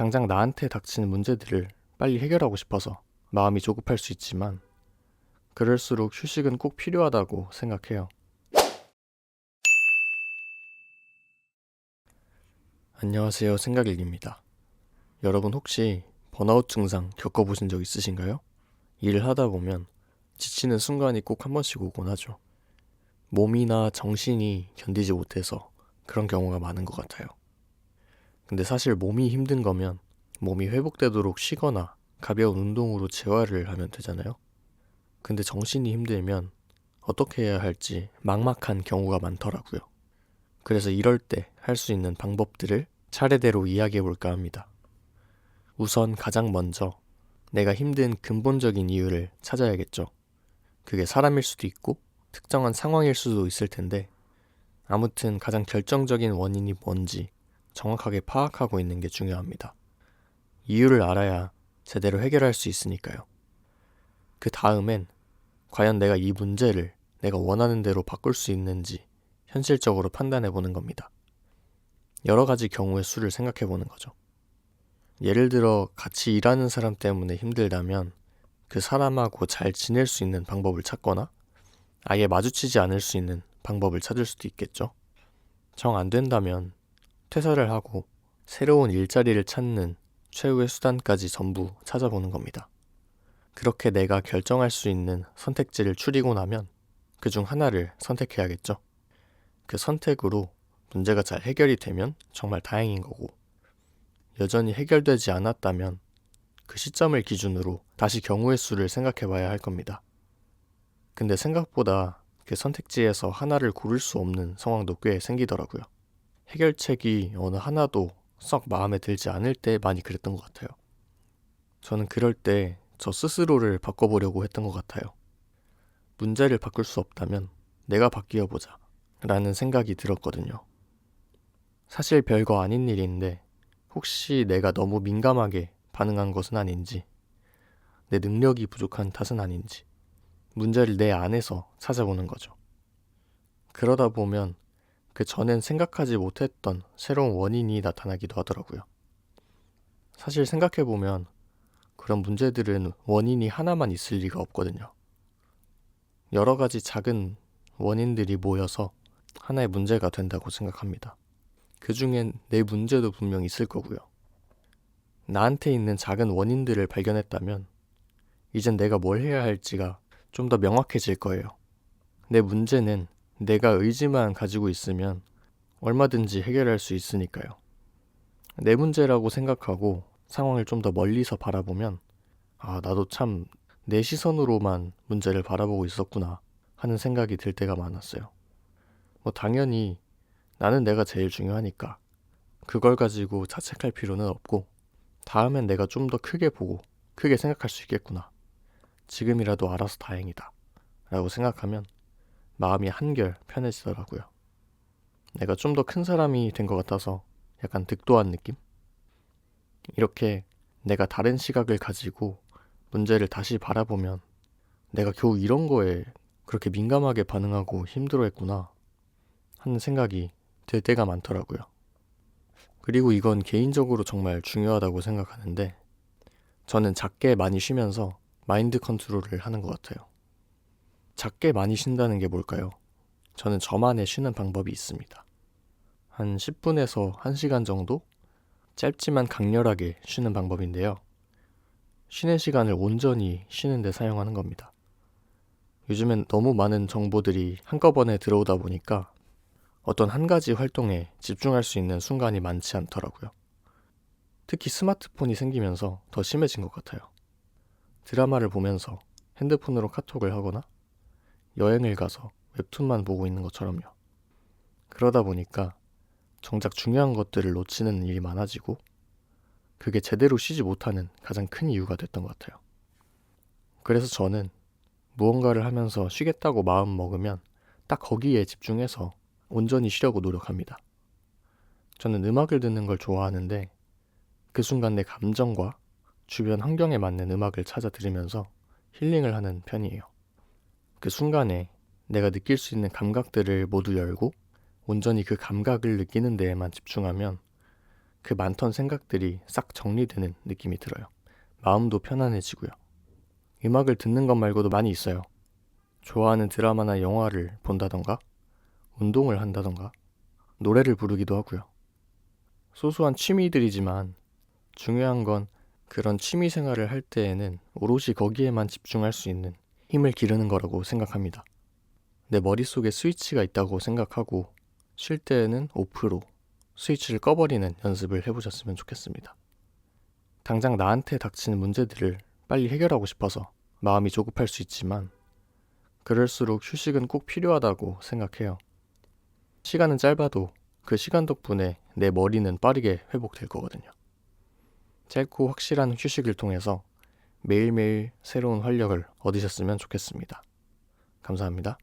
당장 나한테 닥치는 문제들을 빨리 해결하고 싶어서 마음이 조급할 수 있지만 그럴수록 휴식은 꼭 필요하다고 생각해요. 안녕하세요, 생각일기입니다. 여러분 혹시 번아웃 증상 겪어보신 적 있으신가요? 일을 하다 보면 지치는 순간이 꼭 한 번씩 오곤 하죠. 몸이나 정신이 견디지 못해서 그런 경우가 많은 것 같아요. 근데 사실 몸이 힘든 거면 몸이 회복되도록 쉬거나 가벼운 운동으로 재활을 하면 되잖아요. 근데 정신이 힘들면 어떻게 해야 할지 막막한 경우가 많더라고요. 그래서 이럴 때 할 수 있는 방법들을 차례대로 이야기해 볼까 합니다. 우선 가장 먼저 내가 힘든 근본적인 이유를 찾아야겠죠. 그게 사람일 수도 있고 특정한 상황일 수도 있을 텐데 아무튼 가장 결정적인 원인이 뭔지 정확하게 파악하고 있는 게 중요합니다. 이유를 알아야 제대로 해결할 수 있으니까요. 그 다음엔 과연 내가 이 문제를 내가 원하는 대로 바꿀 수 있는지 현실적으로 판단해 보는 겁니다. 여러 가지 경우의 수를 생각해 보는 거죠. 예를 들어 같이 일하는 사람 때문에 힘들다면 그 사람하고 잘 지낼 수 있는 방법을 찾거나 아예 마주치지 않을 수 있는 방법을 찾을 수도 있겠죠. 정 안 된다면 퇴사를 하고 새로운 일자리를 찾는 최후의 수단까지 전부 찾아보는 겁니다. 그렇게 내가 결정할 수 있는 선택지를 추리고 나면 그중 하나를 선택해야겠죠. 그 선택으로 문제가 잘 해결이 되면 정말 다행인 거고, 여전히 해결되지 않았다면 그 시점을 기준으로 다시 경우의 수를 생각해 봐야 할 겁니다. 근데 생각보다 그 선택지에서 하나를 고를 수 없는 상황도 꽤 생기더라고요. 해결책이 어느 하나도 썩 마음에 들지 않을 때 많이 그랬던 것 같아요. 저는 그럴 때 저 스스로를 바꿔보려고 했던 것 같아요. 문제를 바꿀 수 없다면 내가 바뀌어 보자 라는 생각이 들었거든요. 사실 별거 아닌 일인데 혹시 내가 너무 민감하게 반응한 것은 아닌지, 내 능력이 부족한 탓은 아닌지 문제를 내 안에서 찾아보는 거죠. 그러다 보면 그 전엔 생각하지 못했던 새로운 원인이 나타나기도 하더라고요. 사실 생각해보면 그런 문제들은 원인이 하나만 있을 리가 없거든요. 여러 가지 작은 원인들이 모여서 하나의 문제가 된다고 생각합니다. 그 중엔 내 문제도 분명 있을 거고요. 나한테 있는 작은 원인들을 발견했다면 이젠 내가 뭘 해야 할지가 좀 더 명확해질 거예요. 내 문제는 내가 의지만 가지고 있으면 얼마든지 해결할 수 있으니까요. 내 문제라고 생각하고 상황을 좀 더 멀리서 바라보면 나도 참 내 시선으로만 문제를 바라보고 있었구나 하는 생각이 들 때가 많았어요. 당연히 나는 내가 제일 중요하니까 그걸 가지고 자책할 필요는 없고 다음엔 내가 좀 더 크게 보고 크게 생각할 수 있겠구나. 지금이라도 알아서 다행이다 라고 생각하면 마음이 한결 편해지더라고요. 내가 좀 더 큰 사람이 된 것 같아서 약간 득도한 느낌? 이렇게 내가 다른 시각을 가지고 문제를 다시 바라보면 내가 겨우 이런 거에 그렇게 민감하게 반응하고 힘들어했구나 하는 생각이 들 때가 많더라고요. 그리고 이건 개인적으로 정말 중요하다고 생각하는데 저는 작게 많이 쉬면서 마인드 컨트롤을 하는 것 같아요. 작게 많이 쉰다는 게 뭘까요? 저는 저만의 쉬는 방법이 있습니다. 한 10분에서 1시간 정도 짧지만 강렬하게 쉬는 방법인데요. 쉬는 시간을 온전히 쉬는 데 사용하는 겁니다. 요즘엔 너무 많은 정보들이 한꺼번에 들어오다 보니까 어떤 한 가지 활동에 집중할 수 있는 순간이 많지 않더라고요. 특히 스마트폰이 생기면서 더 심해진 것 같아요. 드라마를 보면서 핸드폰으로 카톡을 하거나 여행을 가서 웹툰만 보고 있는 것처럼요. 그러다 보니까 정작 중요한 것들을 놓치는 일이 많아지고 그게 제대로 쉬지 못하는 가장 큰 이유가 됐던 것 같아요. 그래서 저는 무언가를 하면서 쉬겠다고 마음 먹으면 딱 거기에 집중해서 온전히 쉬려고 노력합니다. 저는 음악을 듣는 걸 좋아하는데 그 순간 내 감정과 주변 환경에 맞는 음악을 찾아 들으면서 힐링을 하는 편이에요. 그 순간에 내가 느낄 수 있는 감각들을 모두 열고 온전히 그 감각을 느끼는 데에만 집중하면 그 많던 생각들이 싹 정리되는 느낌이 들어요. 마음도 편안해지고요. 음악을 듣는 것 말고도 많이 있어요. 좋아하는 드라마나 영화를 본다던가, 운동을 한다던가, 노래를 부르기도 하고요. 소소한 취미들이지만 중요한 건 그런 취미 생활을 할 때에는 오롯이 거기에만 집중할 수 있는 힘을 기르는 거라고 생각합니다. 내 머릿속에 스위치가 있다고 생각하고 쉴 때에는 오프로 스위치를 꺼버리는 연습을 해보셨으면 좋겠습니다. 당장 나한테 닥치는 문제들을 빨리 해결하고 싶어서 마음이 조급할 수 있지만 그럴수록 휴식은 꼭 필요하다고 생각해요. 시간은 짧아도 그 시간 덕분에 내 머리는 빠르게 회복될 거거든요. 짧고 확실한 휴식을 통해서 매일매일 새로운 활력을 얻으셨으면 좋겠습니다. 감사합니다.